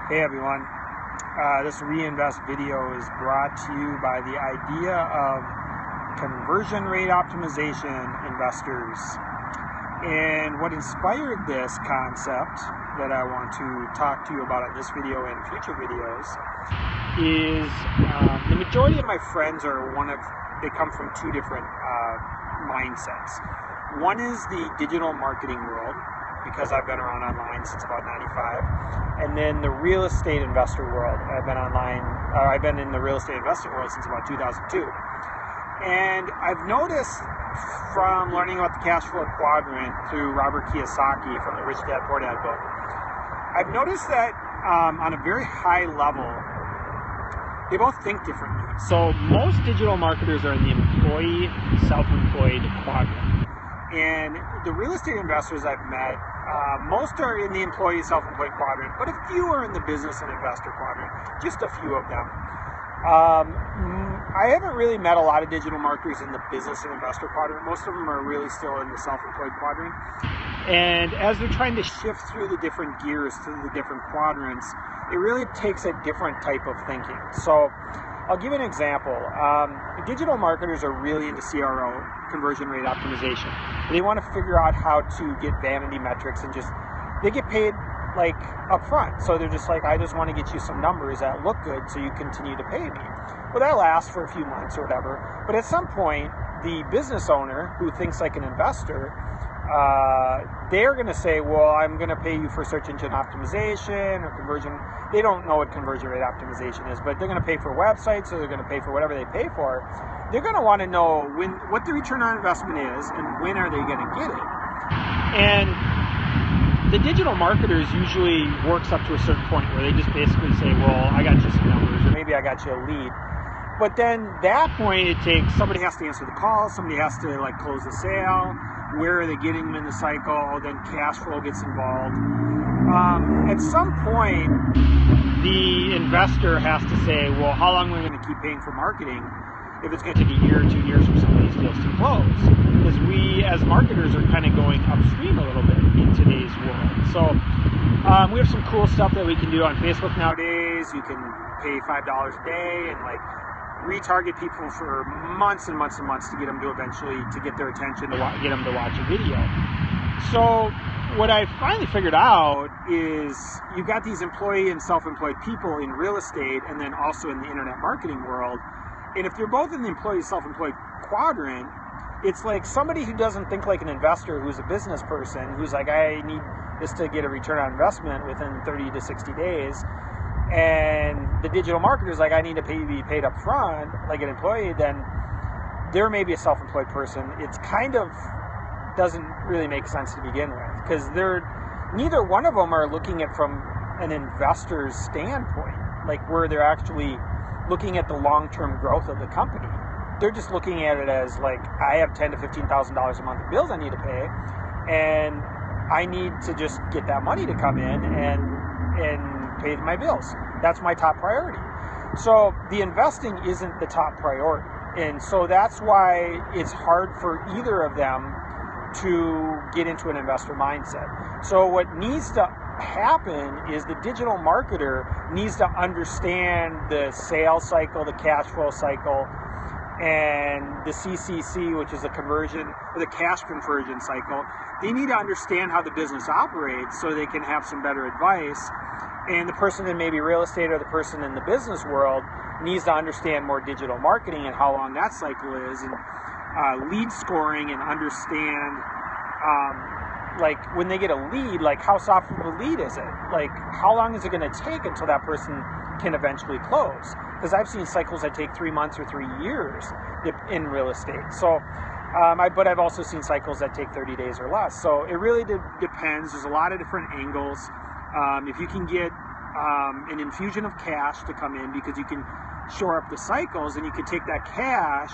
Hey everyone, this Reinvest video is brought to you by the idea of conversion rate optimization investors. And what inspired this concept that I want to talk to you about in this video and future videos is the majority of my friends they come from two different mindsets. One is the digital marketing world, because I've been around online since about 95, and then the real estate investor world. I've been in the real estate investing world since about 2002. And I've noticed from learning about the cash flow quadrant through Robert Kiyosaki from the Rich Dad Poor Dad book, I've noticed that on a very high level, they both think differently. So most digital marketers are in the employee, self-employed quadrant. And the real estate investors I've met, most are in the employee self-employed quadrant, but a few are in the business and investor quadrant, just a few of them. I haven't really met a lot of digital marketers in the business and investor quadrant. Most of them are really still in the self-employed quadrant. And as they're trying to shift through the different gears, through the different quadrants, it really takes a different type of thinking. So I'll give you an example. Digital marketers are really into CRO, conversion rate optimization. They want to figure out how to get vanity metrics and they get paid like up front. So they're just like, I just want to get you some numbers that look good so you continue to pay me. Well, that lasts for a few months or whatever. But at some point, the business owner who thinks like an investor, they're going to say, well, I'm going to pay you for search engine optimization or conversion. They don't know what conversion rate optimization is, but they're going to pay for websites, so they're going to pay for whatever they pay for. They're going to want to know what the return on investment is and when are they going to get it. And the digital marketers usually works up to a certain point where they just basically say, well, I got you some numbers, or maybe I got you a lead. But then that point, somebody has to answer the call, somebody has to like close the sale. Where are they getting them in the cycle? Then cash flow gets involved. At some point, the investor has to say, well, how long are we going to keep paying for marketing if it's going to take a year or 2 years for some of these deals to close? Because we, as marketers, are kind of going upstream a little bit in today's world. So we have some cool stuff that we can do on Facebook nowadays. You can pay $5 a day and like retarget people for months and months and months to get them to eventually get their attention, to get them to watch a video. So what I finally figured out is you've got these employee and self-employed people in real estate and then also in the internet marketing world. And if they're both in the employee self-employed quadrant, it's like somebody who doesn't think like an investor, who's a business person, who's like, I need this to get a return on investment within 30 to 60 days. And the digital marketer's like, I need to be paid up front, like an employee, then they're maybe a self-employed person. It's kind of doesn't really make sense to begin with, because neither one of them are looking at from an investor's standpoint, like where they're actually looking at the long-term growth of the company. They're just looking at it as like, I have $10,000 to $15,000 a month of bills I need to pay, and I need to just get that money to come in and pay my bills. That's my top priority. So the investing isn't the top priority. And so that's why it's hard for either of them to get into an investor mindset. So what needs to happen is the digital marketer needs to understand the sales cycle, the cash flow cycle, and the CCC, which is the cash conversion cycle. They need to understand how the business operates so they can have some better advice. And the person in maybe real estate or the person in the business world needs to understand more digital marketing and how long that cycle is, and lead scoring, and understand like when they get a lead, like how soft of a lead is it? Like how long is it going to take until that person can eventually close? Because I've seen cycles that take 3 months or 3 years in real estate. So, but I've also seen cycles that take 30 days or less. So it really depends. There's a lot of different angles. If you can get an infusion of cash to come in because you can shore up the cycles, and you could take that cash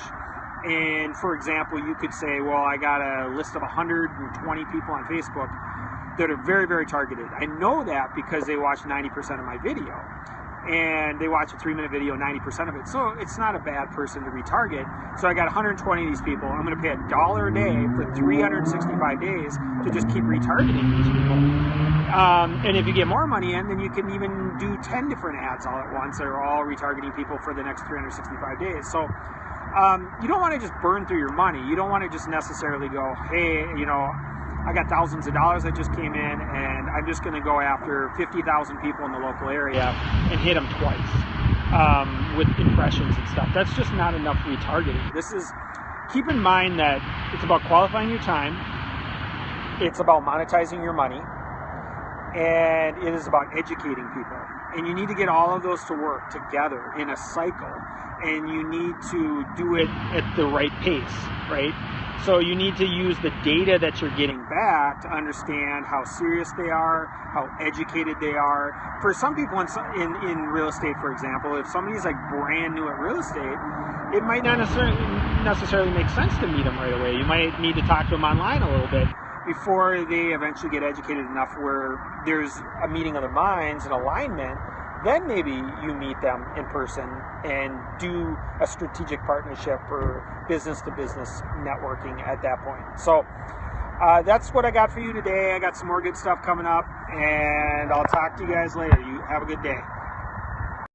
and, for example, you could say, well, I got a list of 120 people on Facebook that are very, very targeted. I know that because they watch 90% of my video. and they watch a 3-minute video 90% of it. So it's not a bad person to retarget. So I got 120 of these people. I'm going to pay $1 a day for 365 days to just keep retargeting these people. And if you get more money in, then you can even do 10 different ads all at once that are all retargeting people for the next 365 days. So you don't want to just burn through your money. You don't want to just necessarily go, hey, you know, I got thousands of dollars that just came in, and I'm just going to go after 50,000 people in the local area and hit them twice with impressions and stuff. That's just not enough retargeting. Keep in mind that it's about qualifying your time, it's about monetizing your money, and it is about educating people. And you need to get all of those to work together in a cycle, and you need to do it at the right pace, right? So you need to use the data that you're getting back to understand how serious they are, how educated they are. For some people in real estate, for example, if somebody's like brand new at real estate, it might not necessarily make sense to meet them right away. You might need to talk to them online a little bit before they eventually get educated enough where there's a meeting of the minds and alignment. Then maybe you meet them in person and do a strategic partnership or business-to-business networking at that point. So that's what I got for you today. I got some more good stuff coming up, and I'll talk to you guys later. You have a good day.